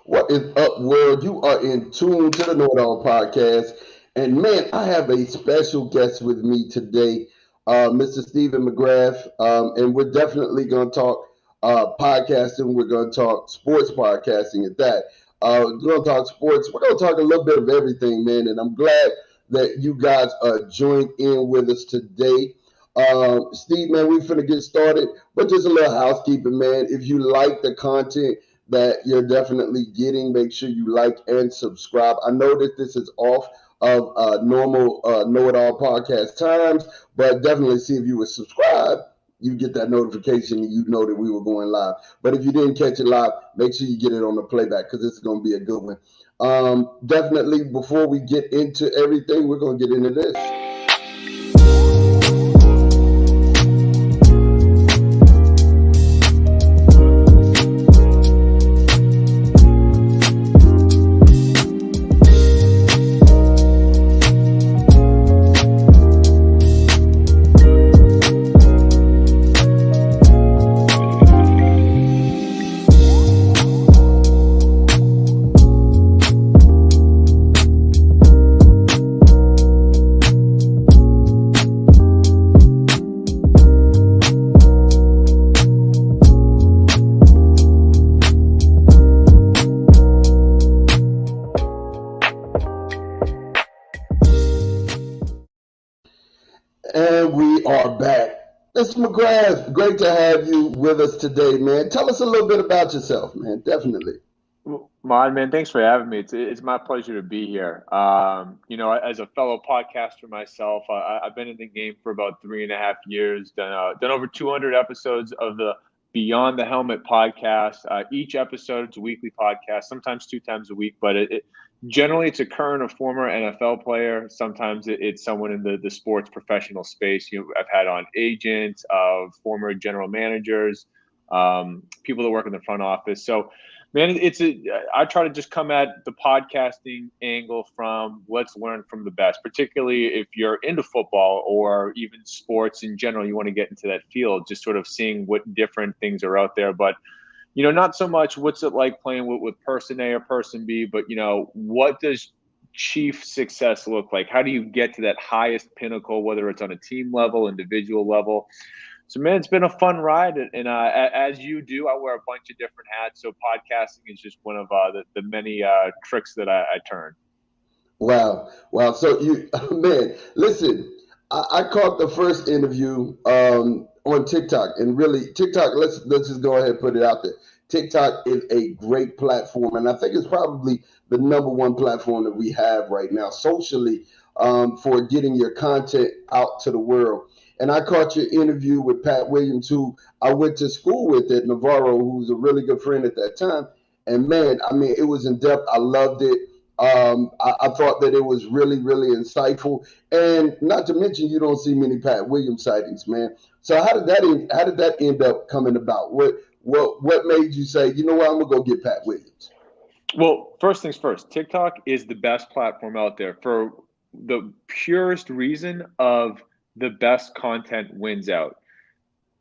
What is up, world? You are in tune to the Know It All podcast. And man, I have a special guest with me today, Mr. Steven Mcgrath. And we're definitely going to talk podcasting. We're going to talk sports podcasting at that. We're going to talk sports. We're going to talk a little bit of everything, man. And I'm glad that you guys joined in with us today. Steve, man, we finna get started, but just a little housekeeping, man. If you like the content that you're definitely getting, make sure you like and subscribe. I know that this is off of normal Know It All podcast times, but definitely see if you would subscribe. You get that notification and you know that we were going live. But if you didn't catch it live, make sure you get it on the playback because this is going to be a good one. Definitely, before we get into everything, we're going to get into this. And we are back. Mr. McGrath, great to have you with us today, man. Tell us a little bit about yourself, man. Definitely. Mon, man, thanks for having me. It's my pleasure to be here. As a fellow podcaster myself, I've been in the game for about 3.5 years. Done over 200 episodes of the Beyond the Helmet podcast. Each episode is a weekly podcast, sometimes 2 times a week, but generally it's a current or former NFL player. Sometimes it's someone in the sports professional space. I've had on agents, former general managers, people that work in the front office. So, man, I try to just come at the podcasting angle from let's learn from the best, particularly if you're into football or even sports in general. You want to get into that field, just sort of seeing what different things are out there. But, not so much what's it like playing with person A or person B, but, what does chief success look like? How do you get to that highest pinnacle, whether it's on a team level, individual level? So, man, it's been a fun ride. And as you do, I wear a bunch of different hats. So podcasting is just one of the many tricks that I turn. Wow. So man, listen, I caught the first interview on TikTok, and really TikTok. Let's just go ahead and put it out there. TikTok is a great platform, and I think it's probably the number one platform that we have right now socially for getting your content out to the world. And I caught your interview with Pat Williams, who I went to school with at Navarro, who was a really good friend at that time. And man, I mean, it was in depth. I loved it. I thought that it was really, really insightful, and not to mention, you don't see many Pat Williams sightings, man. So how did that end up coming about? What made you say, you know what, I'm gonna go get Pat Williams? Well, first things first, TikTok is the best platform out there for the purest reason of the best content wins out.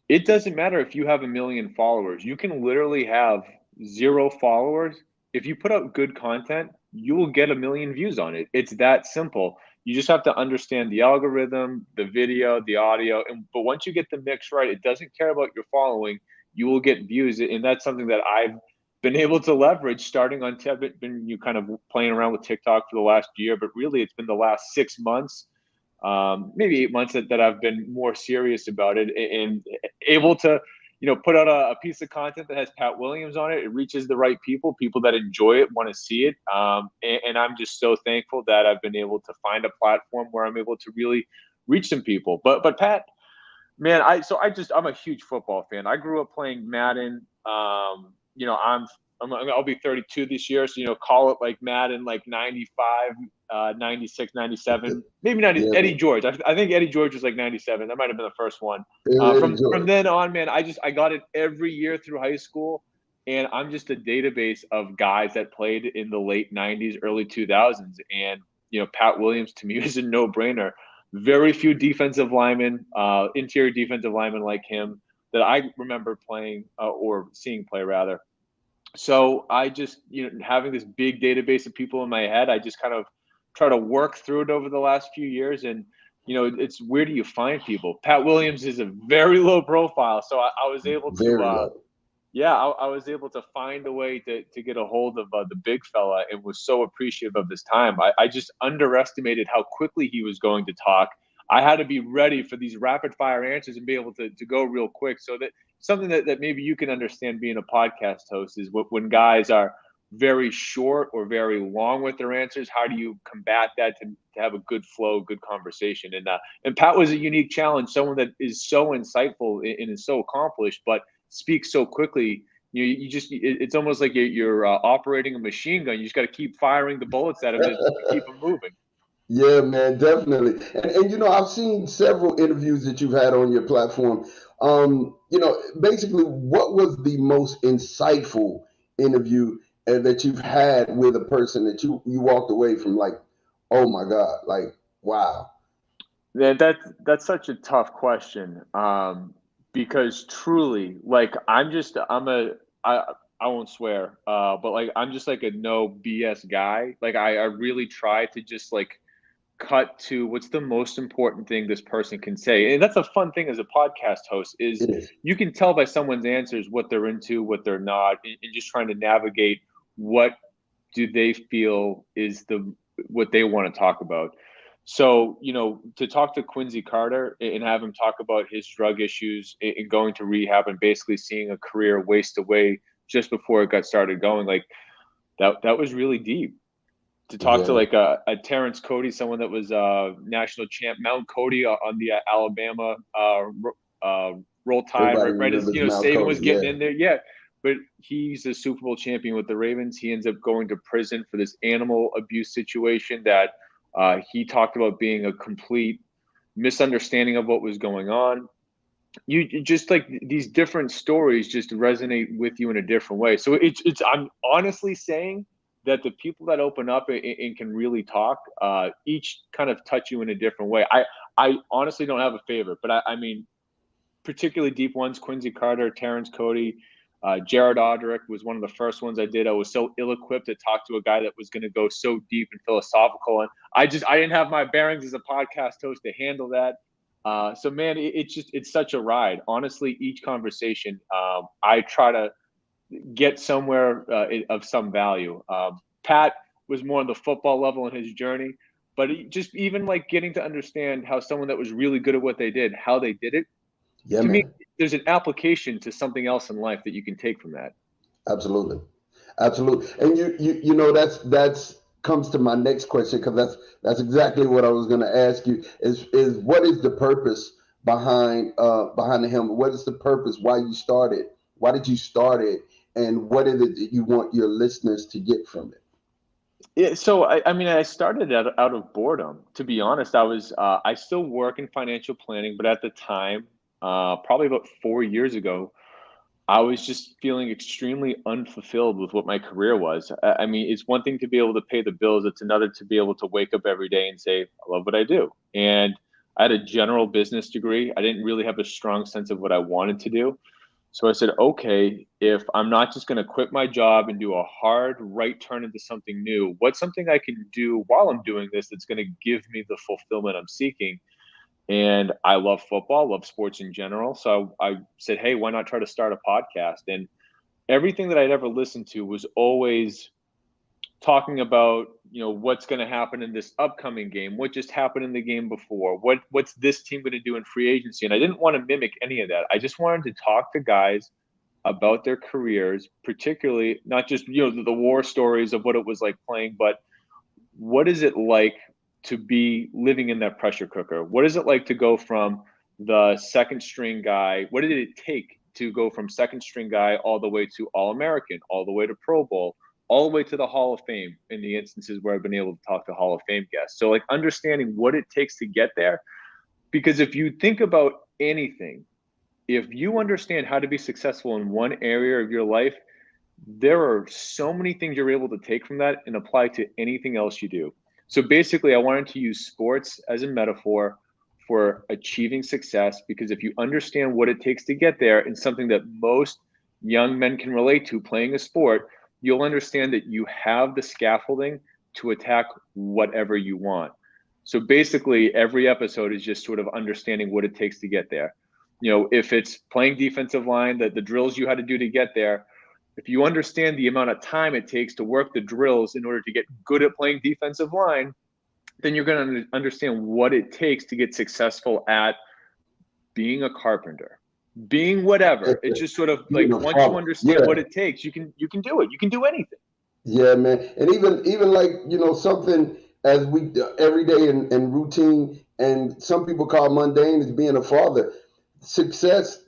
It doesn't matter if you have 1 million followers. You can literally have 0 followers. If you put out good content, you will get 1 million views on it. It's that simple. You just have to understand the algorithm, the video, the audio. But once you get the mix right, it doesn't care about your following. You will get views. And that's something that I've been able to leverage starting on been you kind of playing around with TikTok for the last year, but really it's been the last 6 months, maybe 8 months that I've been more serious about it and able to, put out a piece of content that has Pat Williams on it. It reaches the right people that enjoy it, want to see it. And I'm just so thankful that I've been able to find a platform where I'm able to really reach some people. But Pat, man, I'm a huge football fan. I grew up playing Madden. I'll be 32 this year, so call it like Madden, like 95, 96, 97, maybe 90. Yeah. Eddie George. I think Eddie George was like 97. That might have been the first one. From then on, man, I got it every year through high school, and I'm just a database of guys that played in the late 90s, early 2000s, and Pat Williams to me is a no-brainer. Very few defensive linemen, interior defensive linemen like him that I remember playing or seeing play rather. So I just, having this big database of people in my head, I just kind of try to work through it over the last few years. And, it's where do you find people? Pat Williams is a very low profile. So I was able to, Very low. yeah, I was able to find a way to get a hold of the big fella and was so appreciative of his time. I just underestimated how quickly he was going to talk. I had to be ready for these rapid fire answers and be able to go real quick. So that something that maybe you can understand being a podcast host is when guys are very short or very long with their answers, how do you combat that to have a good flow, good conversation? And Pat was a unique challenge, someone that is so insightful and is so accomplished, but speaks so quickly. You just it's almost like you're operating a machine gun. You just got to keep firing the bullets at him to keep him moving. Yeah, man, definitely. And I've seen several interviews that you've had on your platform. Basically, what was the most insightful interview that you've had with a person that you walked away from like, oh my God, like, wow. Yeah, that's such a tough question. Because truly, like I won't swear, but like I'm just like a no BS guy. Like I really try to just like cut to what's the most important thing this person can say. And that's a fun thing as a podcast host is It is. you can tell by someone's answers what they're into, what they're not, and just trying to navigate what do they feel is what they want to talk about. So, to talk to Quincy Carter and have him talk about his drug issues and going to rehab and basically seeing a career waste away just before it got started going, like that was really deep. To talk to Yeah. like a Terrence Cody, someone that was national champ, Mount Cody on the Alabama roll tide, Everybody right as remembers Mount Saban was Cody. getting Yeah. in there, yeah. But he's a Super Bowl champion with the Ravens. He ends up going to prison for this animal abuse situation that he talked about being a complete misunderstanding of what was going on. You just like these different stories just resonate with you in a different way. So it's I'm honestly saying that the people that open up and can really talk, each kind of touch you in a different way. I honestly don't have a favorite, but I mean, particularly deep ones: Quincy Carter, Terrence Cody, Jared Odrick was one of the first ones I did. I was so ill-equipped to talk to a guy that was going to go so deep and philosophical, and I didn't have my bearings as a podcast host to handle that. So man, it's such a ride. Honestly, each conversation, I try to get somewhere of some value. Pat was more on the football level in his journey, but just even like getting to understand how someone that was really good at what they did, how they did it. Yeah, To me, man. there's an application to something else in life that you can take from that. Absolutely. Absolutely. And that's comes to my next question because that's exactly what I was going to ask you is what is the purpose behind the helmet? What is the purpose? Why you started? Why did you start it? And what is it that you want your listeners to get from it? Yeah, so I mean, I started out of boredom. To be honest, I still work in financial planning, but at the time, probably about 4 years ago, I was just feeling extremely unfulfilled with what my career was. I mean, it's one thing to be able to pay the bills, it's another to be able to wake up every day and say, I love what I do. And I had a general business degree. I didn't really have a strong sense of what I wanted to do. So I said, okay, if I'm not just going to quit my job and do a hard right turn into something new, what's something I can do while I'm doing this that's going to give me the fulfillment I'm seeking? And I love football, love sports in general. So I said, hey, why not try to start a podcast? And everything that I'd ever listened to was always talking about, what's going to happen in this upcoming game, what just happened in the game before, what's this team going to do in free agency. And I didn't want to mimic any of that. I just wanted to talk to guys about their careers, particularly not just, the war stories of what it was like playing, but what is it like to be living in that pressure cooker? What is it like to go from the second string guy? What did it take to go from second string guy all the way to All American, all the way to Pro Bowl, all the way to the Hall of Fame in the instances where I've been able to talk to Hall of Fame guests? So, like, understanding what it takes to get there. Because if you think about anything, if you understand how to be successful in one area of your life, there are so many things you're able to take from that and apply to anything else you do. So basically, I wanted to use sports as a metaphor for achieving success because if you understand what it takes to get there, and something that most young men can relate to playing a sport, you'll understand that you have the scaffolding to attack whatever you want. So basically, every episode is just sort of understanding what it takes to get there. If it's playing defensive line, the drills you had to do to get there, if you understand the amount of time it takes to work the drills in order to get good at playing defensive line, then you're going to understand what it takes to get successful at being a carpenter, being whatever. It's just sort of like once you understand what it takes, you can do it. You can do anything. Yeah, man. And even like, something as we everyday and routine, and some people call mundane as being a father. Success,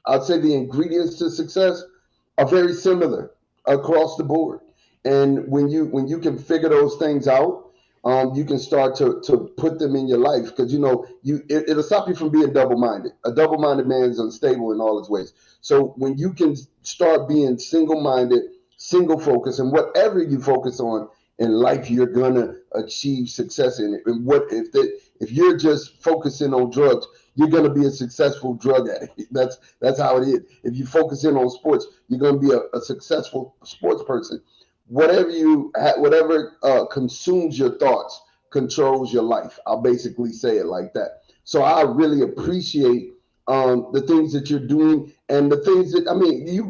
I'd say the ingredients to success are very similar across the board. And when you can figure those things out, you can start to put them in your life, because it'll stop you from being double-minded. A double-minded man is unstable in all his ways. So when you can start being single-minded, single-focused, and whatever you focus on in life, you're gonna achieve success in it. And if you're just focusing on drugs, you're gonna be a successful drug addict. That's how it is. If you focus in on sports, you're gonna be a successful sports person. Whatever consumes your thoughts controls your life. I'll basically say it like that. So I really appreciate the things that you're doing, and the things that,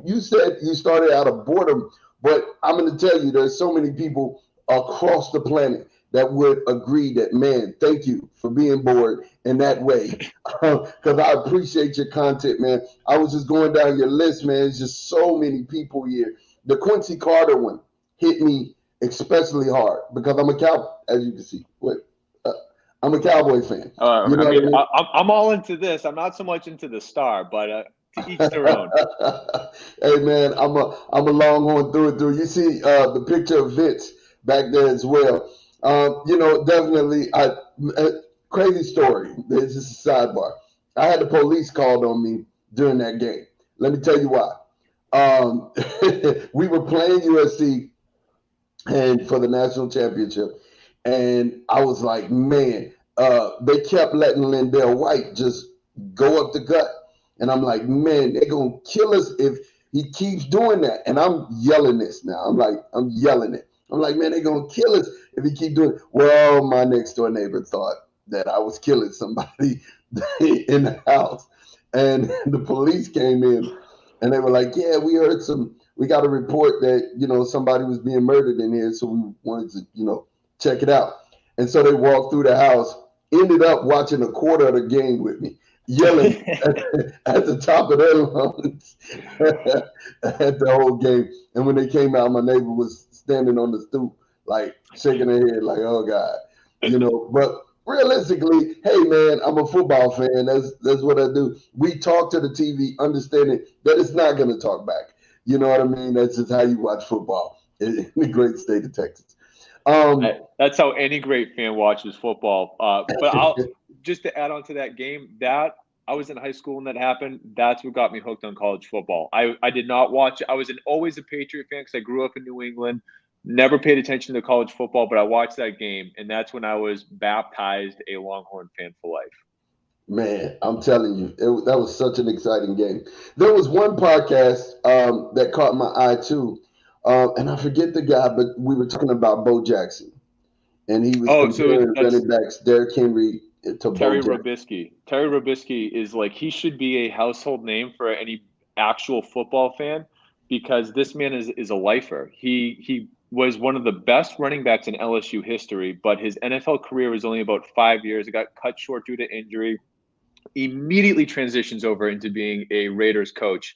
you said you started out of boredom, but I'm going to tell you, there's so many people across the planet that would agree that, man, thank you for being bored in that way, because I appreciate your content, man. I was just going down your list, man. There's just so many people here. The Quincy Carter one hit me especially hard because I'm a Cowboy, as you can see. I'm a Cowboy fan. I'm all into this. I'm not so much into the star, but to each their own. Hey, man, I'm a Longhorn through and through. You see the picture of Vince back there as well. Definitely. Crazy story. This is a sidebar. I had the police called on me during that game. Let me tell you why. We were playing USC and for the national championship, and I was like, man, they kept letting Lindell White just go up the gut, and I'm like, man, they're gonna kill us if he keeps doing that. And I'm yelling this now. I'm yelling it. I'm like, man, they're gonna kill us if he keep doing it. Well, my next door neighbor thought that I was killing somebody in the house, and the police came in, and they were like, yeah, we got a report that, somebody was being murdered in here. So we wanted to, check it out. And so they walked through the house, ended up watching a quarter of the game with me, yelling at the top of their lungs at the whole game. And when they came out, my neighbor was standing on the stoop, like shaking her head like, oh God, but realistically, hey man, I'm a football fan. That's what I do. We talk to the TV, understanding that it's not going to talk back. You know what I mean? That's just how you watch football in the great state of Texas. That's how any great fan watches football. But just to add on to that game, that I was in high school when that happened. That's what got me hooked on college football. I did not watch it. I was always a Patriot fan because I grew up in New England. Never paid attention to college football, but I watched that game, and that's when I was baptized a Longhorn fan for life. Man, I'm telling you, that was such an exciting game. There was one podcast that caught my eye too, and I forget the guy, but we were talking about Bo Jackson, and he was comparing running backs Derrick Henry to Terry Robisky. Terry Robisky is he should be a household name for any actual football fan, because this man is a lifer. He was one of the best running backs in LSU history, but his NFL career was only about 5 years. It got cut short due to injury. Immediately transitions over into being a Raiders coach,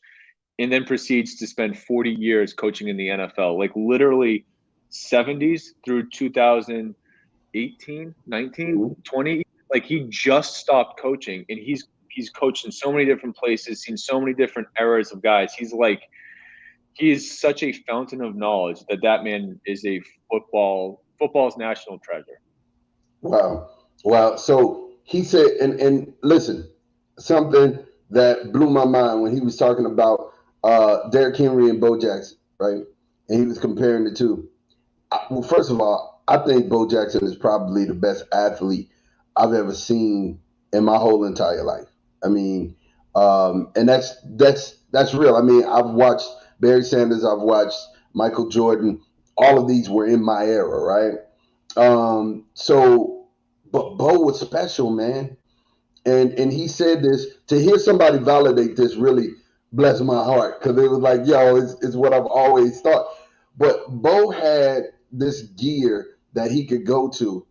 and then proceeds to spend 40 years coaching in the NFL, literally 70s through 2018, 19, 20. He just stopped coaching, and he's coached in so many different places, seen so many different eras of guys. He is such a fountain of knowledge that man is a football's national treasure. Wow. So he said, and listen, something that blew my mind when he was talking about Derrick Henry and Bo Jackson, right? And he was comparing the two. Well, first of all, I think Bo Jackson is probably the best athlete I've ever seen in my whole entire life. I mean, And that's real. I mean, I've watched Barry Sanders, I've watched Michael Jordan. All of these were in my era, right? So, but Bo was special, man. And he said this, to hear somebody validate this really blessed my heart, because it was like, yo, it's what I've always thought. But Bo had this gear that he could go to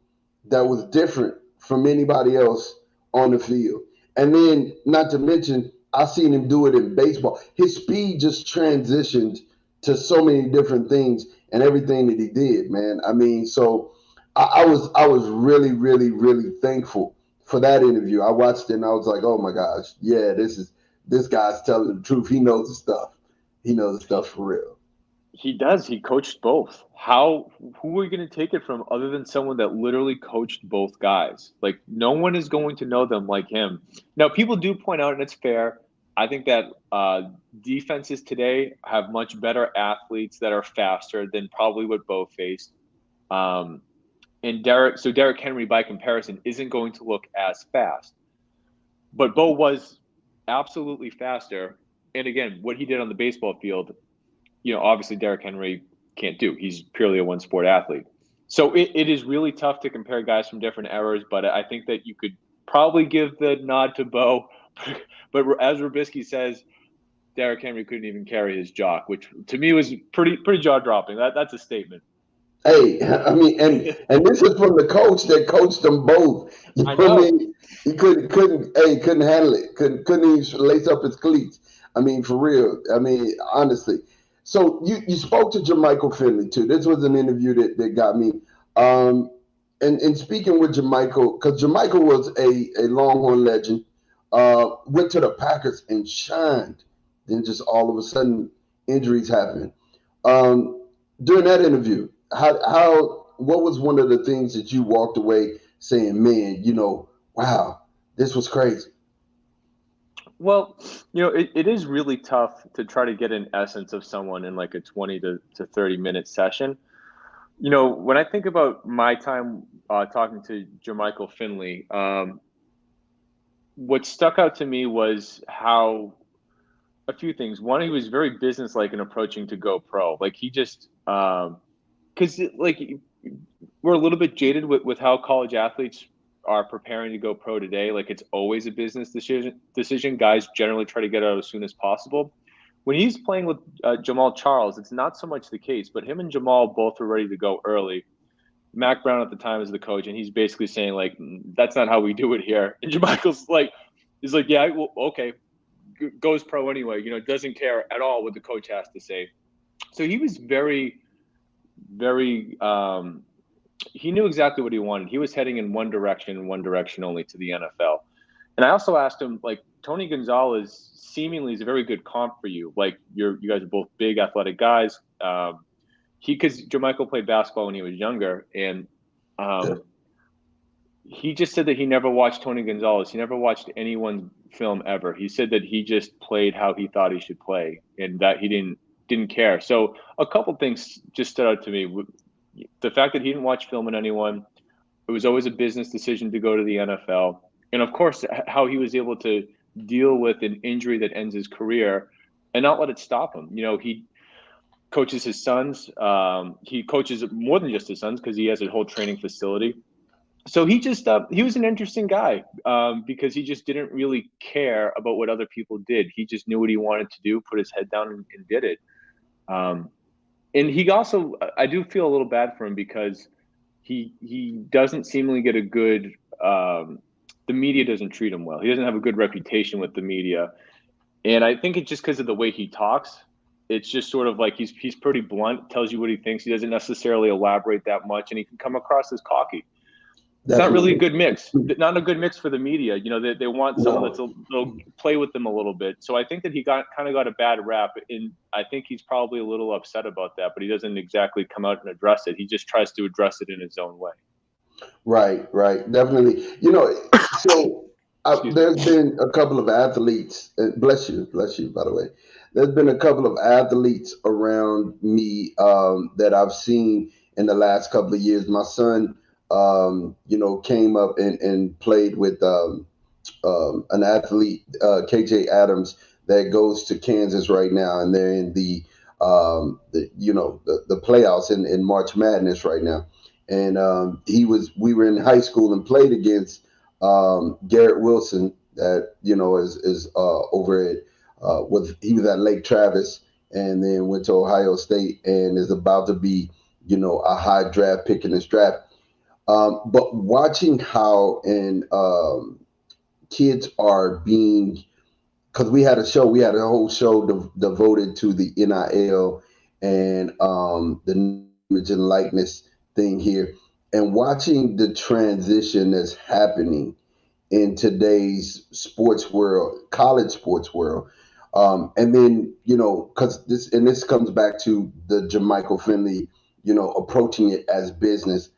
that was different from anybody else on the field. And then, not to mention, I seen him do it in baseball. His speed just transitioned to so many different things and everything that he did, man. I mean, so I was really, really, really thankful for that interview. I watched it and I was like, oh my gosh, yeah, this guy's telling the truth. He knows the stuff. He knows the stuff for real. He does. He coached both. Who are you going to take it from other than someone that literally coached both guys? Like, no one is going to know them like him. Now, people do point out, and it's fair, I think that defenses today have much better athletes that are faster than probably what Bo faced. And Derrick Henry, by comparison, isn't going to look as fast. But Bo was absolutely faster. And again, what he did on the baseball field, obviously Derrick Henry can't do. He's purely a one-sport athlete. So it is really tough to compare guys from different eras, but I think that you could probably give the nod to Bo. But as Rubisky says, Derrick Henry couldn't even carry his jock, which to me was pretty jaw-dropping. That's a statement. Hey, I mean, and this is from the coach that coached them both. You know what I mean? He couldn't handle it. Couldn't even lace up his cleats. I mean, for real. I mean, honestly. So you spoke to Jermichael Finley too. This was an interview that got me. And speaking with Jermichael, because Jermichael was a Longhorn legend, went to the Packers and shined. Then just all of a sudden injuries happened. During that interview, what was one of the things that you walked away saying, man, wow, this was crazy? Well, it is really tough to try to get an essence of someone in like a 20 to 30-minute session. When I think about my time talking to Jermichael Finley, what stuck out to me was how a few things. One, he was very businesslike in approaching to go pro. Like he just, because like we're a little bit jaded with how college athletes are preparing to go pro today. Like it's always a business decision. Guys generally try to get out as soon as possible. When he's playing with Jamal Charles, it's not so much the case, but him and Jamal both were ready to go early. Mac Brown at the time is the coach, and he's basically saying like, that's not how we do it here. And Jermichael's like, he's like, yeah, well, okay, goes pro anyway. Doesn't care at all what the coach has to say. So he was very, very he knew exactly what he wanted. He was heading in one direction and one direction only, to the NFL. And I also asked him, like, Tony Gonzalez seemingly is a very good comp for you. Like, you guys are both big athletic guys. Because Jermichael played basketball when he was younger, and he just said that he never watched Tony Gonzalez. He never watched anyone's film ever. He said that he just played how he thought he should play, and that he didn't care. So a couple things just stood out to me. The fact that he didn't watch film on anyone, it was always a business decision to go to the NFL. And of course, how he was able to deal with an injury that ends his career and not let it stop him. He coaches his sons. He coaches more than just his sons because he has a whole training facility. So he just he was an interesting guy because he just didn't really care about what other people did. He just knew what he wanted to do, put his head down and did it. And he also, I do feel a little bad for him because he doesn't seemingly get a good, the media doesn't treat him well. He doesn't have a good reputation with the media. And I think it's just because of the way he talks. It's just sort of like he's pretty blunt, tells you what he thinks. He doesn't necessarily elaborate that much, and he can come across as cocky. It's not really a good mix. Not a good mix for the media. They want someone that'll play with them a little bit. So I think that he kind of got a bad rap, and I think he's probably a little upset about that. But he doesn't exactly come out and address it. He just tries to address it in his own way. Right, definitely. So there's been a couple of athletes. Bless you, by the way. There's been a couple of athletes around me that I've seen in the last couple of years. My son, came up and played with an athlete, KJ Adams, that goes to Kansas right now, and they're in the playoffs in March Madness right now. And we were in high school and played against Garrett Wilson, that is over at he was at Lake Travis, and then went to Ohio State, and is about to be a high draft pick in this draft. But watching how and kids are being, because we had a whole show devoted to the NIL and the image and likeness thing here, and watching the transition that's happening in today's sports world, college sports world. And then, because this comes back to the Jermichael Finley, approaching it as business.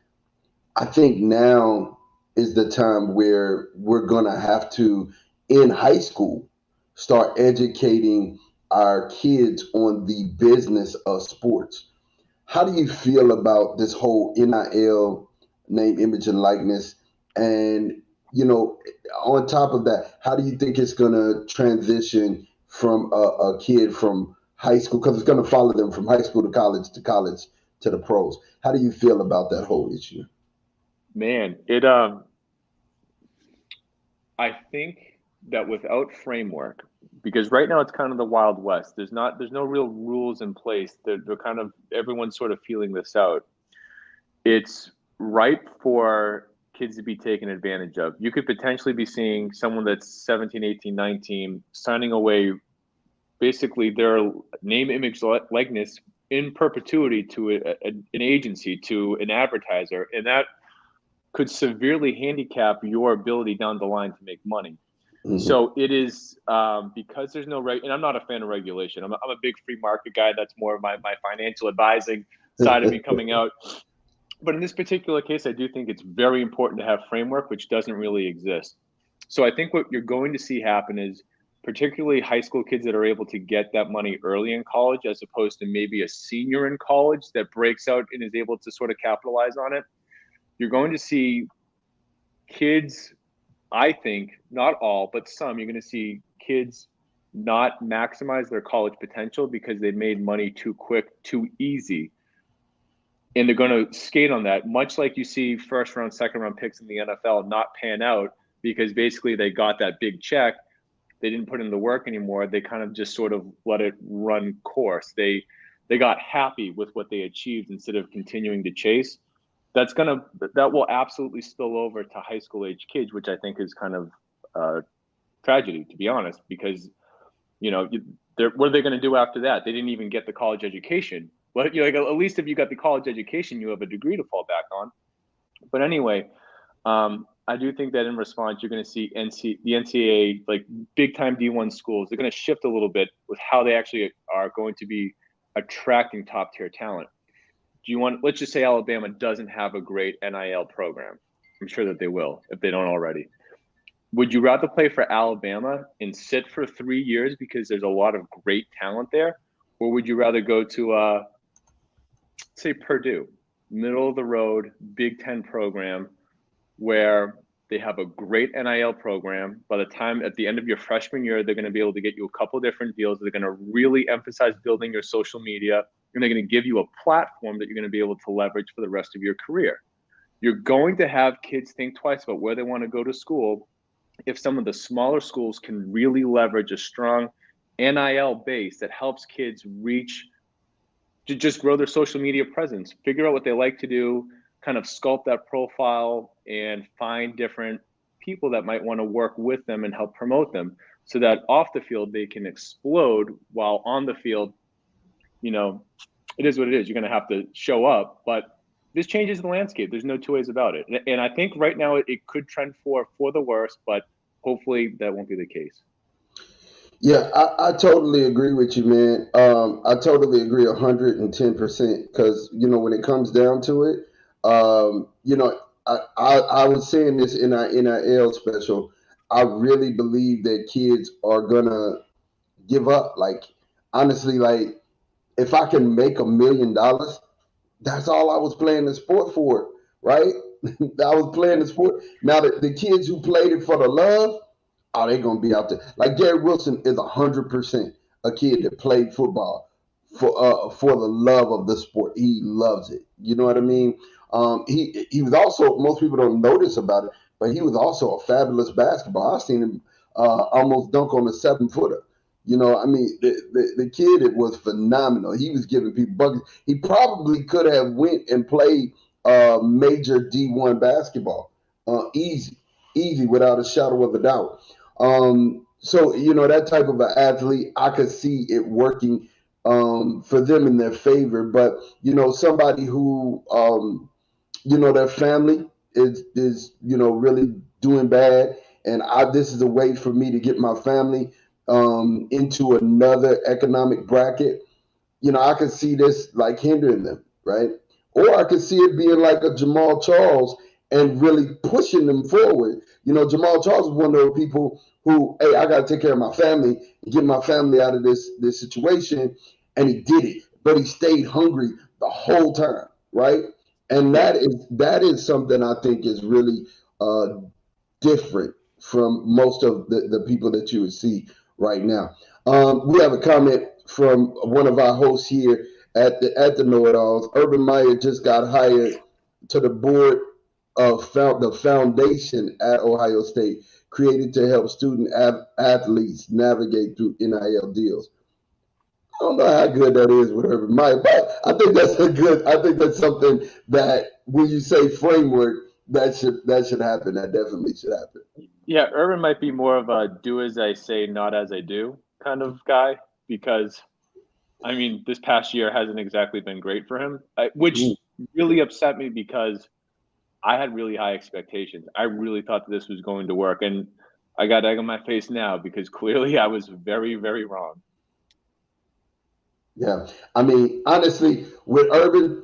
I think now is the time where we're going to have to, in high school, start educating our kids on the business of sports. How do you feel about this whole NIL, name, image, and likeness? And, on top of that, how do you think it's going to transition from a kid from high school? Because it's going to follow them from high school to college to the pros. How do you feel about that whole issue? Man, I think that without framework, because right now it's kind of the Wild West. There's no real rules in place. They're kind of, everyone's sort of feeling this out. It's ripe for kids to be taken advantage of. You could potentially be seeing someone that's 17, 18, 19 signing away basically their name, image, likeness in perpetuity to an agency, to an advertiser, and that could severely handicap your ability down the line to make money. Mm-hmm. So it is because there's no and I'm not a fan of regulation. I'm a big free market guy. That's more of my financial advising side of me coming out. But in this particular case, I do think it's very important to have framework, which doesn't really exist. So I think what you're going to see happen is, particularly high school kids that are able to get that money early in college, as opposed to maybe a senior in college that breaks out and is able to sort of capitalize on it. You're going to see kids, I think, not all, but some, you're going to see kids not maximize their college potential because they made money too quick, too easy. And they're going to skate on that, much like you see first round, second round picks in the NFL not pan out because basically they got that big check. They didn't put in the work anymore. They kind of just sort of let it run course. They got happy with what they achieved instead of continuing to chase. That will absolutely spill over to high school age kids, which I think is kind of tragedy, to be honest, because, what are they going to do after that? They didn't even get the college education. Well, at least if you got the college education, you have a degree to fall back on. But anyway, I do think that in response, you're going to see the NCAA, like big time D1 schools, they're going to shift a little bit with how they actually are going to be attracting top tier talent. Let's just say Alabama doesn't have a great NIL program. I'm sure that they will, if they don't already. Would you rather play for Alabama and sit for 3 years because there's a lot of great talent there? Or would you rather go to, say, Purdue, middle of the road, Big Ten program, where they have a great NIL program? By the time at the end of your freshman year, they're going to be able to get you a couple different deals. They're going to really emphasize building your social media, and they're going to give you a platform that you're going to be able to leverage for the rest of your career. You're going to have kids think twice about where they want to go to school if some of the smaller schools can really leverage a strong NIL base that helps kids to just grow their social media presence, figure out what they like to do, kind of sculpt that profile, and find different people that might want to work with them and help promote them, so that off the field they can explode, while on the field, it is what it is. You're going to have to show up, but this changes the landscape. There's no two ways about it. And I think right now it could trend for the worst, but hopefully that won't be the case. Yeah, I totally agree with you, man. I totally agree 110% because, when it comes down to it, I was saying this in our NIL special. I really believe that kids are going to give up. Like, honestly, like, if I can make $1 million, that's all I was playing the sport for, right? I was playing the sport. Now, the kids who played it for the love, oh, they're gonna be out there. Like Derrick Wilson is 100% a kid that played football for the love of the sport. He loves it. You know what I mean? He was also, most people don't notice about it, but he was also a fabulous basketball. I've seen him almost dunk on a 7-footer. You know, I mean, the kid, it was phenomenal. He was giving people buckets. He probably could have went and played major D1 basketball, easy, easy, without a shadow of a doubt. So you know, that type of an athlete, I could see it working for them in their favor. But you know, somebody who you know, their family is you know, really doing bad, and this is a way for me to get my family into another economic bracket. You know, I could see this like hindering them, right? Or I could see it being like a Jamal Charles and really pushing them forward. You know, Jamal Charles is one of those people who, hey, I got to take care of my family and get my family out of this situation, and he did it, but he stayed hungry the whole time, right? And that is something I think is really different from most of the people that you would see right now. We have a comment from one of our hosts here at the KnoItAllz. Urban Meyer just got hired to the board of the foundation at Ohio State, created to help student athletes navigate through NIL deals. I don't know how good that is with Urban Meyer, but I think that's a good. I think that's something that when you say framework, that should happen. That definitely should happen. Yeah, Urban might be more of a do as I say, not as I do kind of guy because, I mean, this past year hasn't exactly been great for him, which Mm. really upset me because I had really high expectations. I really thought that this was going to work, and I got egg on my face now because clearly I was very, very wrong. Yeah, I mean, honestly, with Urban,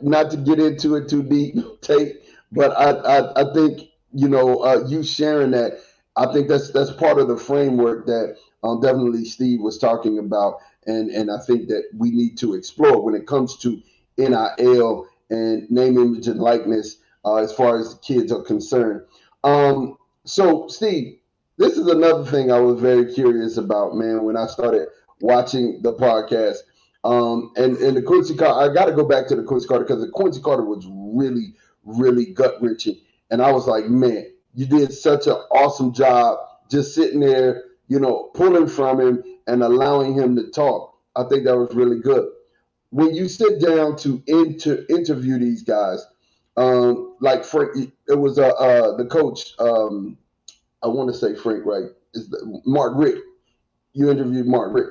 not to get into it too deep, Tate, but I think you know, you sharing that, I think that's part of the framework that definitely Steve was talking about, and I think that we need to explore when it comes to NIL and name, image, and likeness as far as kids are concerned. So, Steve, this is another thing I was very curious about, man, when I started watching the podcast. And the Quincy Carter, I got to go back to the Quincy Carter because the Quincy Carter was really, really gut wrenching. And I was like, man, you did such an awesome job just sitting there, you know, pulling from him and allowing him to talk. I think that was really good. When you sit down to interview these guys, like Frank, it was the coach. I want to say Frank, right? Is Mark Rick? You interviewed Mark Rick.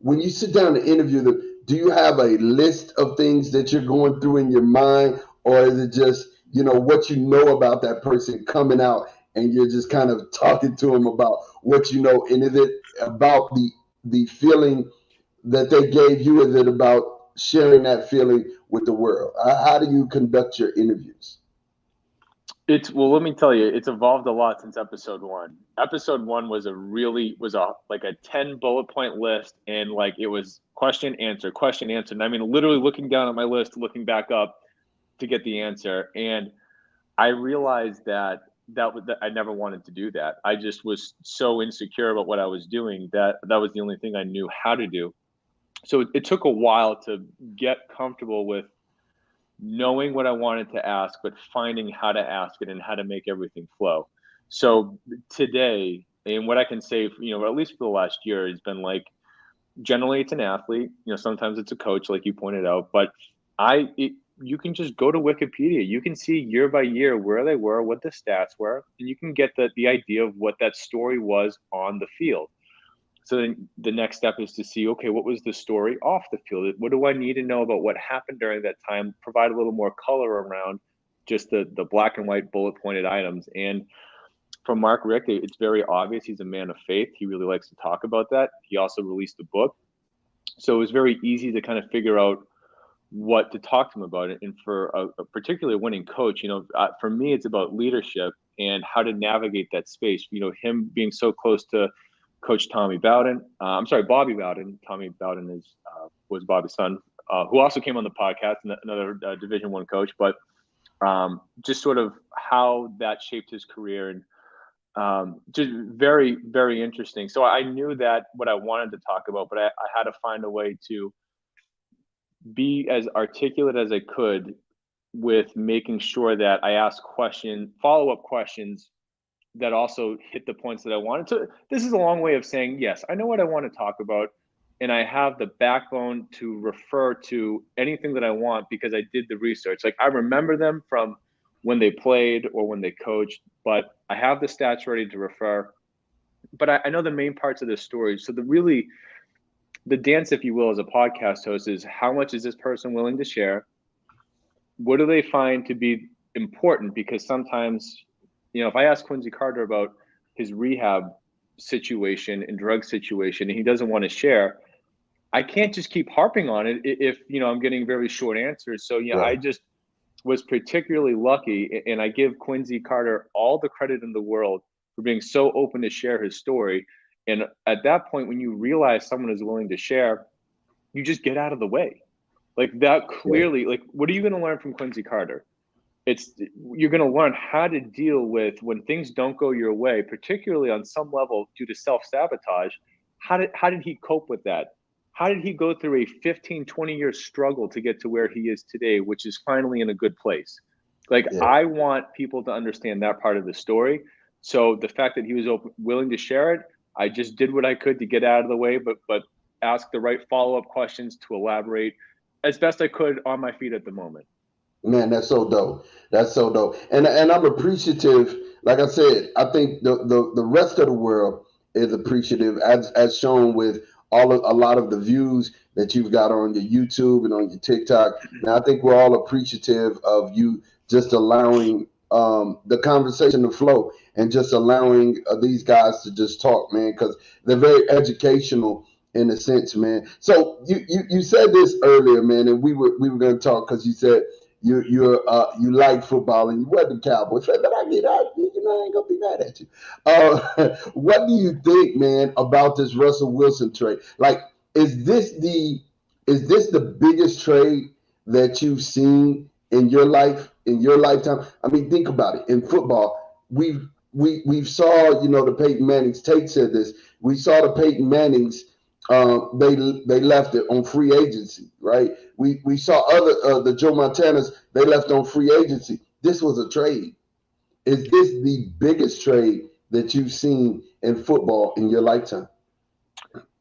When you sit down to interview them, do you have a list of things that you're going through in your mind, or is it just you know what you know about that person coming out, and you're just kind of talking to them about what you know? And is it about the feeling that they gave you? Is it about sharing that feeling with the world? How do you conduct your interviews? Well, let me tell you, it's evolved a lot since episode one. Episode one was a like a 10 bullet point list, and like it was question answer. And I mean, literally looking down at my list, looking back up to get the answer. And I realized that I never wanted to do that. I just was so insecure about what I was doing that was the only thing I knew how to do. So it took a while to get comfortable with knowing what I wanted to ask, but finding how to ask it and how to make everything flow. So today, and what I can say, at least for the last year, has been like generally it's an athlete. Sometimes it's a coach, like you pointed out, but you can just go to Wikipedia. You can see year by year where they were, what the stats were, and you can get the idea of what that story was on the field. So then the next step is to see, okay, what was the story off the field? What do I need to know about what happened during that time? Provide a little more color around just the black and white bullet pointed items. And from Mark Rick, it's very obvious he's a man of faith. He really likes to talk about that. He also released a book. So it was very easy to kind of figure out what to talk to him about it. And for a particularly winning coach, for me, it's about leadership and how to navigate that space. Him being so close to Coach Tommy Bowden. Bobby Bowden. Tommy Bowden was Bobby's son, who also came on the podcast, another Division I coach. But just sort of how that shaped his career and Just very, very interesting. So I knew that what I wanted to talk about, but I had to find a way to be as articulate as I could with making sure that I asked follow-up questions that also hit the points that I wanted to. This is a long way of saying, yes, I know what I want to talk about, and I have the backbone to refer to anything that I want because I did the research. Like, I remember them from when they played or when they coached, but I have the stats ready to refer. But I know the main parts of the story. So the dance, if you will, as a podcast host is how much is this person willing to share? What do they find to be important? Because sometimes, if I ask Quincy Carter about his rehab situation and drug situation and he doesn't want to share, I can't just keep harping on it if I'm getting very short answers. So Right. I just was particularly lucky, and I give Quincy Carter all the credit in the world for being so open to share his story. And at that point, when you realize someone is willing to share, you just get out of the way. Like, that clearly, like, what are you going to learn from Quincy Carter? You're going to learn how to deal with when things don't go your way, particularly on some level due to self-sabotage. How did he cope with that? How did he go through a 15, 20-year struggle to get to where he is today, which is finally in a good place? Like, I want people to understand that part of the story. So the fact that he was willing to share it, I just did what I could to get out of the way, but ask the right follow-up questions to elaborate as best I could on my feet at the moment. Man, that's so dope. That's so dope. And I'm appreciative. Like I said, I think the rest of the world is appreciative, as shown with a lot of the views that you've got on your YouTube and on your TikTok. And I think we're all appreciative of you just allowing the conversation to flow and just allowing these guys to just talk, man, because they're very educational in a sense, man. So you said this earlier, man, and we were going to talk because you said you like football and you wasn't a Cowboys fan, but I get out. I ain't gonna be mad at you. What do you think, man, about this Russell Wilson trade? Like, is this the biggest trade that you've seen in your lifetime? I mean, think about it. In football, we saw, the Peyton Manning's. Tate said this. We saw the Peyton Manning's. They left it on free agency, right? We saw the Joe Montanas. They left on free agency. This was a trade. Is this the biggest trade that you've seen in football in your lifetime?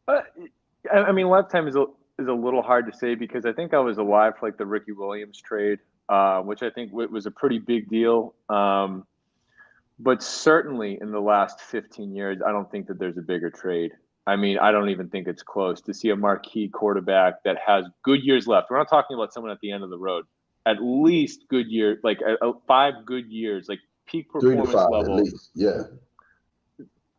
I mean, lifetime is a little hard to say because I think I was alive for like the Rickey Williams trade, which I think was a pretty big deal. But certainly in the last 15 years, I don't think that there's a bigger trade. I mean, I don't even think it's close to see a marquee quarterback that has good years left. We're not talking about someone at the end of the road. At least good year, like 5 good years, like peak performance 3 to 5 level. at least, yeah.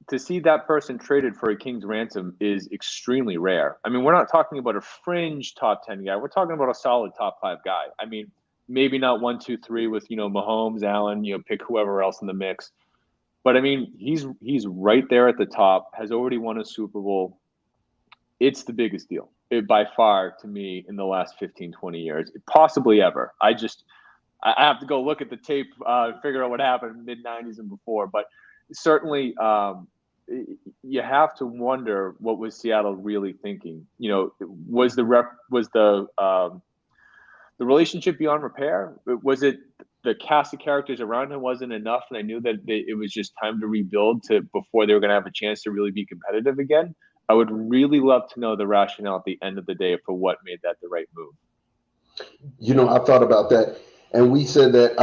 To see that person traded for a king's ransom is extremely rare. I mean, we're not talking about a fringe top 10 guy. We're talking about a solid top 5 guy. I mean, maybe not 1, 2, 3 with Mahomes, Allen, pick whoever else in the mix. But I mean, he's right there at the top, has already won a Super Bowl. It's the biggest deal by far to me in the last 15, 20 years, possibly ever. I have to go look at the tape, figure out what happened in the mid-90s and before. But certainly you have to wonder what was Seattle really thinking. Was the relationship beyond repair? Was it the cast of characters around him wasn't enough, and I knew that it was just time to rebuild before they were going to have a chance to really be competitive again? I would really love to know the rationale at the end of the day for what made that the right move. I thought about that, and we said that,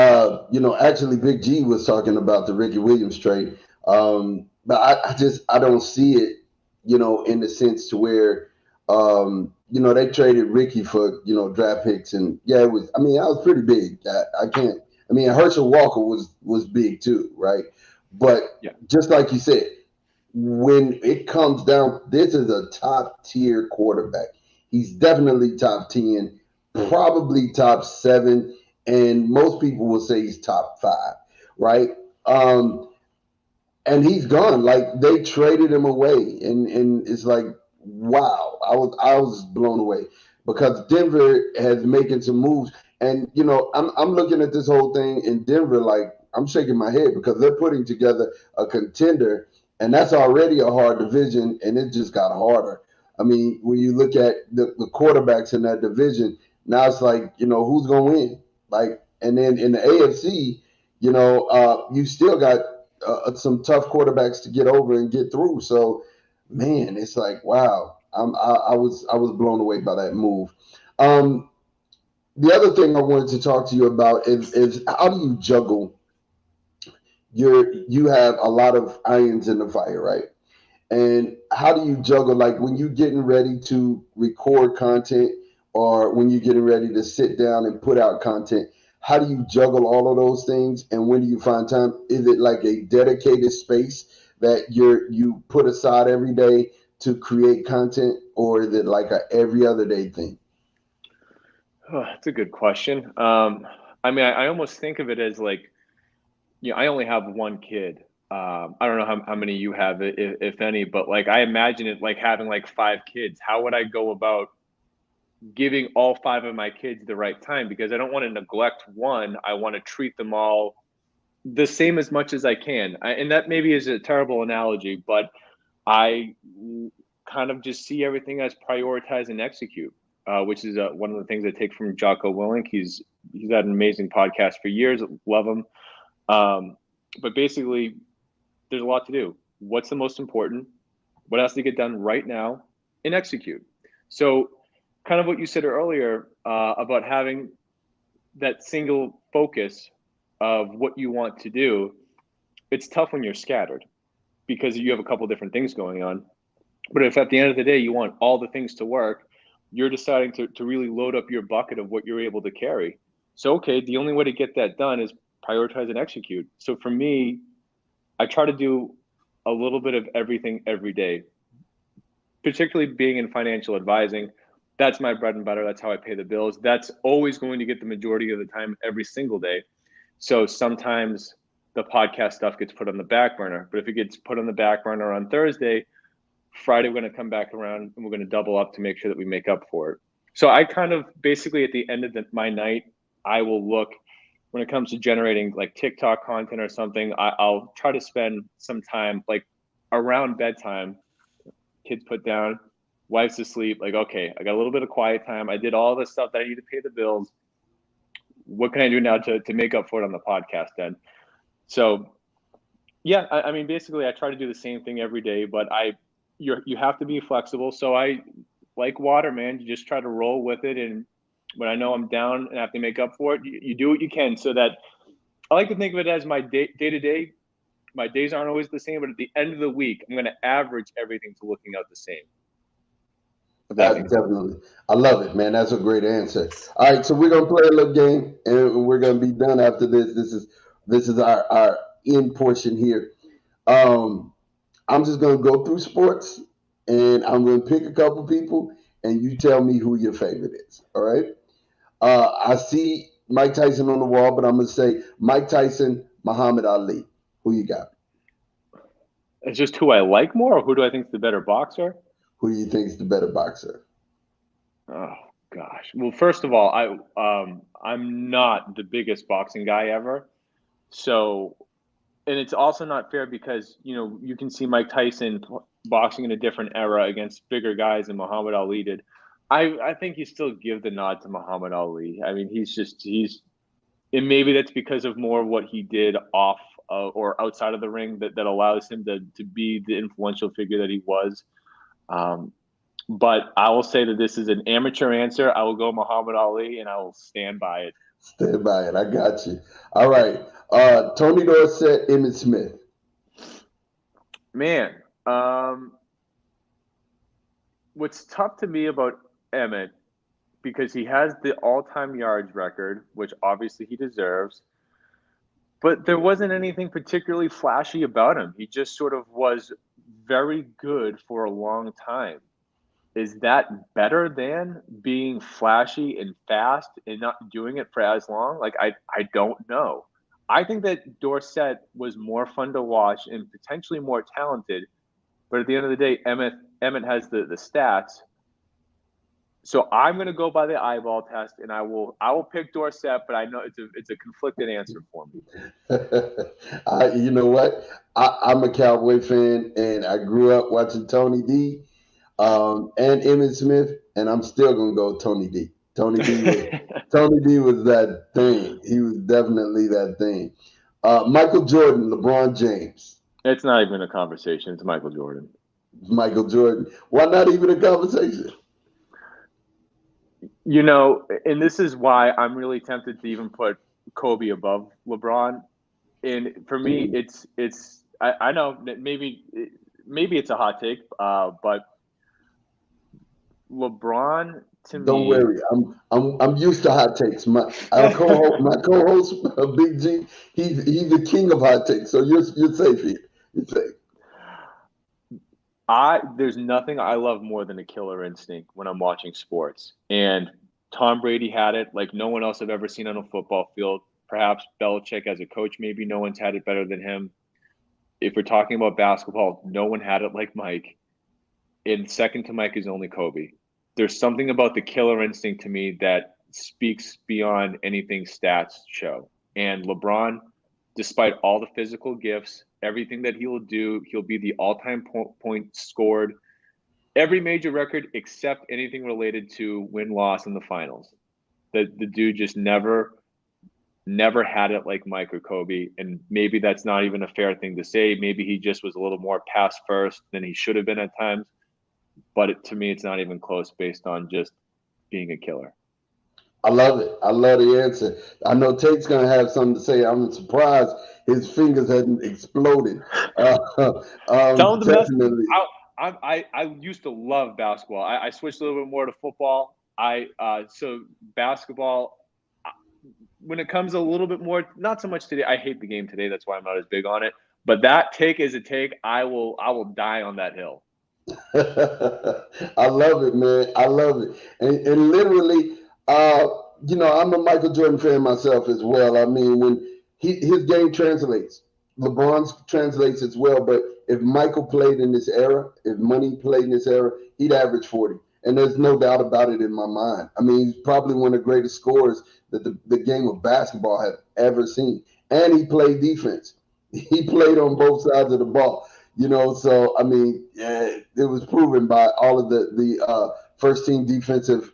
actually Big G was talking about the Rickey Williams trade, but I don't see it, in the sense to where, they traded Rickey for, draft picks, and yeah, it was. I mean, that was pretty big. I can't. I mean, Herschel Walker was big too, right? But just like you said, when it comes down, this is a top tier quarterback. He's definitely top 10, probably top 7, and most people will say he's top 5, right? And he's gone. Like, they traded him away, and it's like, wow, I was blown away because Denver has making some moves, and I'm looking at this whole thing in Denver like, I'm shaking my head because they're putting together a contender, and that's already a hard division, and it just got harder. I mean, when you look at the quarterbacks in that division, now it's like, who's going to win? Like, and then in the AFC, you still got some tough quarterbacks to get over and get through. So, man, it's like, wow. I was blown away by that move. Um, the other thing I wanted to talk to you about is how do you juggle you have a lot of irons in the fire, right? And how do you juggle, like when you're getting ready to record content or when you're getting ready to sit down and put out content? How do you juggle all of those things? And when do you find time? Is it like a dedicated space that you put aside every day to create content, or is it like a every other day thing? Oh, that's a good question. I mean, I almost think of it as like, I only have one kid. I don't know how many you have, if any, but like I imagine it like having like five kids. How would I go about giving all five of my kids the right time? Because I don't want to neglect one. I want to treat them all the same as much as I can. And that maybe is a terrible analogy, but I kind of just see everything as prioritize and execute, which is one of the things I take from Jocko Willink. He's had an amazing podcast for years. Love him. But basically, there's a lot to do. What's the most important? What has to get done right now? And execute. So, kind of what you said earlier about having that single focus of what you want to do. It's tough when you're scattered because you have a couple different things going on. But if at the end of the day you want all the things to work, you're deciding to really load up your bucket of what you're able to carry. So, okay, the only way to get that done is prioritize and execute. So for me, I try to do a little bit of everything every day, particularly being in financial advising. That's my bread and butter. That's how I pay the bills. That's always going to get the majority of the time every single day. So sometimes the podcast stuff gets put on the back burner. But if it gets put on the back burner on Thursday, Friday, we're going to come back around and we're going to double up to make sure that we make up for it. So I kind of basically at the end of my night, I will look when it comes to generating like TikTok content or something. I'll try to spend some time like around bedtime, kids put down, wife's asleep. Like, okay, I got a little bit of quiet time. I did all the stuff that I need to pay the bills. What can I do now to make up for it on the podcast then? So yeah, I mean, basically I try to do the same thing every day, but you have to be flexible. So I, like water, man, you just try to roll with it. And when I know I'm down and I have to make up for it, you do what you can. So that I like to think of it as my day to day. My days aren't always the same, but at the end of the week, I'm going to average everything to looking out the same. Definitely. I love it, man. That's a great answer. All right, so we're gonna play a little game and we're gonna be done after this. This is our end portion here. Um, I'm just gonna go through sports and I'm gonna pick a couple people and you tell me who your favorite is. All right. I see Mike Tyson on the wall, but I'm gonna say Mike Tyson, Muhammad Ali. Who you got? It's just who I like more, or who do I think is the better boxer? Who do you think is the better boxer? Oh gosh. Well, first of all, I'm not the biggest boxing guy ever. So, and it's also not fair because you can see Mike Tyson boxing in a different era against bigger guys than Muhammad Ali did. I think you still give the nod to Muhammad Ali. I mean, and maybe that's because of more of what he did off or outside of the ring that allows him to be the influential figure that he was. But I will say that this is an amateur answer. I will go Muhammad Ali, and I will stand by it. Stand by it. I got you. All right. Tony Dorsett, Emmitt Smith. Man, what's tough to me about Emmett, because he has the all-time yards record, which obviously he deserves, but there wasn't anything particularly flashy about him. He just sort of was very good for a long time. Is that better than being flashy and fast and not doing it for as long? Like, I don't know. I think that Dorsett was more fun to watch and potentially more talented. But at the end of the day, Emmett has the stats. So I'm going to go by the eyeball test, and I will pick Dorsett, but I know it's a conflicted answer for me. You know what? I'm a Cowboy fan, and I grew up watching Tony D and Emmitt Smith, and I'm still gonna go Tony D. Tony D was that thing. He was definitely that thing. Michael Jordan, LeBron James, It's not even a conversation. It's Michael Jordan. Michael Jordan. Why not even a conversation? You know, and this is why I'm really tempted to even put Kobe above LeBron. And for me, I know that maybe it's a hot take, but LeBron to Don't me, worry, I'm used to hot takes. My co-host Big G, he's the king of hot takes. So you're safe here. You're safe. there's nothing I love more than a killer instinct when I'm watching sports. And Tom Brady had it like no one else I've ever seen on a football field. Perhaps Belichick as a coach, maybe no one's had it better than him. If we're talking about basketball, no one had it like Mike. And second to Mike is only Kobe. There's something about the killer instinct to me that speaks beyond anything stats show. And LeBron, despite all the physical gifts, everything that he will do, he'll be the all-time point scored, every major record except anything related to win-loss in the finals. The dude just never had it like Mike or Kobe, and maybe that's not even a fair thing to say. Maybe he just was a little more pass first than he should have been at times. But to me, it's not even close based on just being a killer. I love it. I love the answer. I know Tate's gonna have something to say. I'm surprised his fingers hadn't exploded. Tell him the message. Definitely. I used to love basketball. I switched a little bit more to football. So basketball, when it comes a little bit more, not so much today. I hate the game today. That's why I'm not as big on it. But that take is a take. I will die on that hill. I love it, man. I love it. And literally, I'm a Michael Jordan fan myself as well. I mean, when his game translates, LeBron's translates as well. But if Michael played in this era, if Money played in this era, he'd average 40. And there's no doubt about it in my mind. I mean, he's probably one of the greatest scorers that the game of basketball had ever seen. And he played defense. He played on both sides of the ball. So I mean, it was proven by all of the first team defensive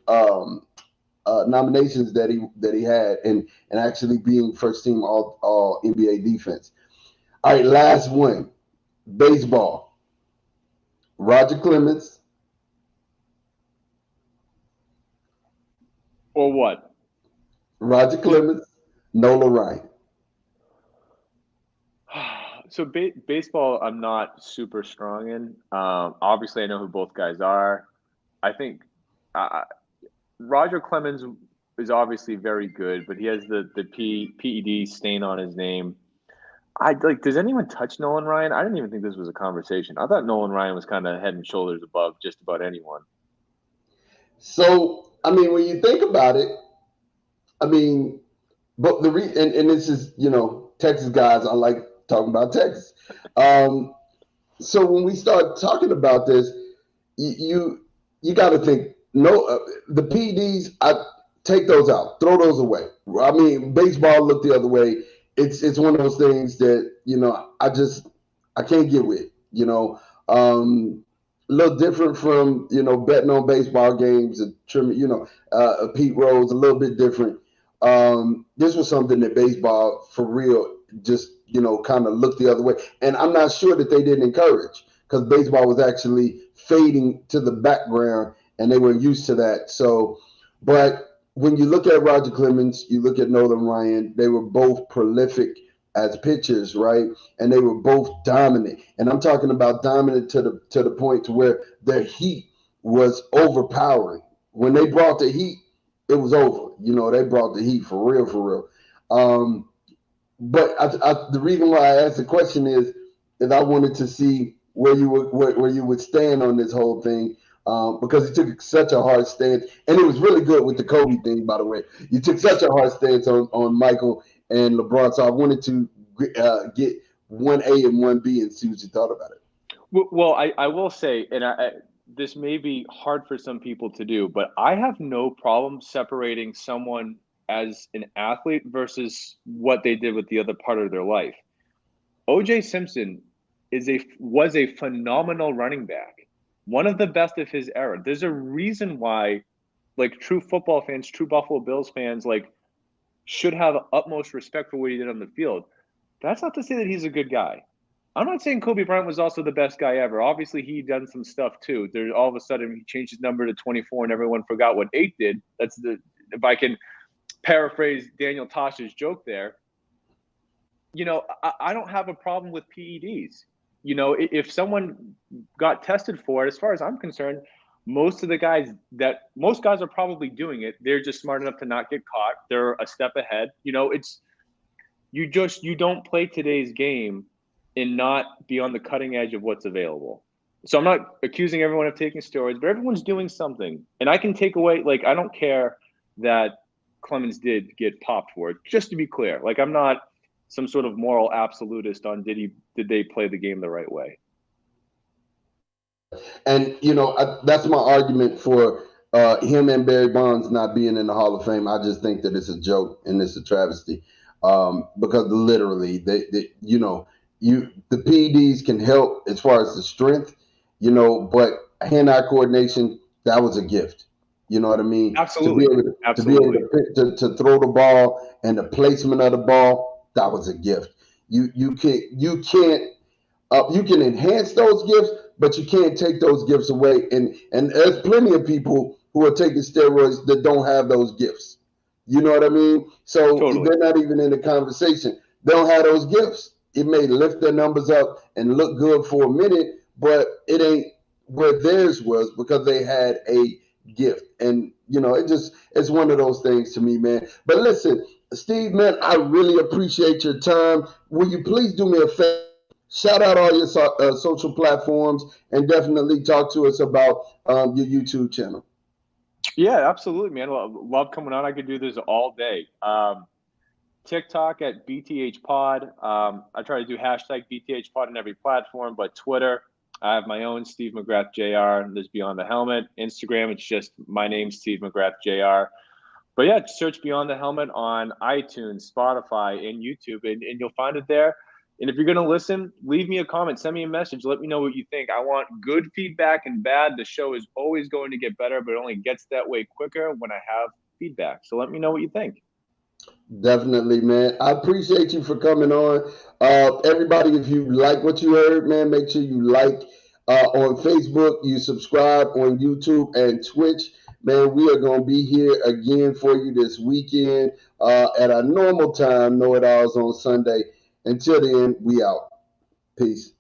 nominations that he had, and actually being first team all NBA defense. All right, last one, baseball. Roger Clemens. Or what? Roger Clemens, Nolan Ryan. So baseball, I'm not super strong in. Obviously, I know who both guys are. I think Roger Clemens is obviously very good, but he has the PED stain on his name. Does anyone touch Nolan Ryan? I didn't even think this was a conversation. I thought Nolan Ryan was kind of head and shoulders above just about anyone. So, I mean, when you think about it, I mean, but and this is, Texas guys, I like talking about Texas. So when we start talking about this, you got to think, the PEDs, I take those out, throw those away. I mean, baseball look the other way. It's one of those things that I can't get with. A little different from betting on baseball games and Pete Rose, a little bit different. This was something that baseball for real just kind of looked the other way, and I'm not sure that they didn't encourage, because baseball was actually fading to the background and they were used to that. So, but when you look at Roger Clemens, you look at Nolan Ryan, they were both prolific as pitchers, right? And they were both dominant. And I'm talking about dominant to the point to where their heat was overpowering. When they brought the heat, it was over. They brought the heat for real, for real. But the reason why I asked the question is I wanted to see where you would stand on this whole thing, because he took such a hard stance, and it was really good with the Kobe thing, by the way. You took such a hard stance on Michael and LeBron, so I wanted to get 1A and 1B and see what you thought about it. Well, I will say, and this may be hard for some people to do, but I have no problem separating someone as an athlete versus what they did with the other part of their life. O.J. Simpson was a phenomenal running back, one of the best of his era. There's a reason why, like, true football fans, true Buffalo Bills fans, like, should have utmost respect for what he did on the field. That's not to say that he's a good guy. I'm not saying Kobe Bryant was also the best guy ever. Obviously, he done some stuff too. There, all of a sudden, he changed his number to 24, and everyone forgot what 8 did. If I can paraphrase Daniel Tosh's joke there. You know, I don't have a problem with PEDs. You know, if someone got tested for it, as far as I'm concerned, most guys are probably doing it. They're just smart enough to not get caught. They're a step ahead. You know, you don't play today's game and not be on the cutting edge of what's available. So I'm not accusing everyone of taking steroids, but everyone's doing something. And I can take away, like, I don't care that Clemens did get popped for it, just to be clear. Like, I'm not some sort of moral absolutist on did they play the game the right way. And, you know, that's my argument for him and Barry Bonds not being in the Hall of Fame. I just think that it's a joke and it's a travesty because literally, the PEDs can help as far as the strength, you know, but hand-eye coordination, that was a gift. You know what I mean? Absolutely. To be able to throw the ball and the placement of the ball, that was a gift. You can enhance those gifts, but you can't take those gifts away. And there's plenty of people who are taking steroids that don't have those gifts. You know what I mean? So totally. They're not even in the conversation. They don't have those gifts. It may lift their numbers up and look good for a minute, but it ain't where theirs was because they had a gift. And, you know, it's one of those things to me, man. But listen, Steve, man, I really appreciate your time. Will you please do me a favor? Shout out all your social platforms and definitely talk to us about your YouTube channel. Yeah, absolutely, man. Love coming on. I could do this all day. TikTok at BTH Pod. I try to do hashtag BTH Pod on every platform, but Twitter, I have my own Steve Mcgrath JR. There's Beyond the Helmet. Instagram, it's just my name, Steve Mcgrath JR. But yeah, search Beyond the Helmet on iTunes, Spotify, and YouTube, and you'll find it there. And if you're going to listen, leave me a comment, send me a message, let me know what you think. I want good feedback and bad. The show is always going to get better, but it only gets that way quicker when I have feedback. So let me know what you think. Definitely, man. I appreciate you for coming on. Everybody, if you like what you heard, man, make sure you like on Facebook, you subscribe on YouTube and Twitch. Man, we are going to be here again for you this weekend at our normal time, KnoItAllz on Sunday. Until then, we out. Peace.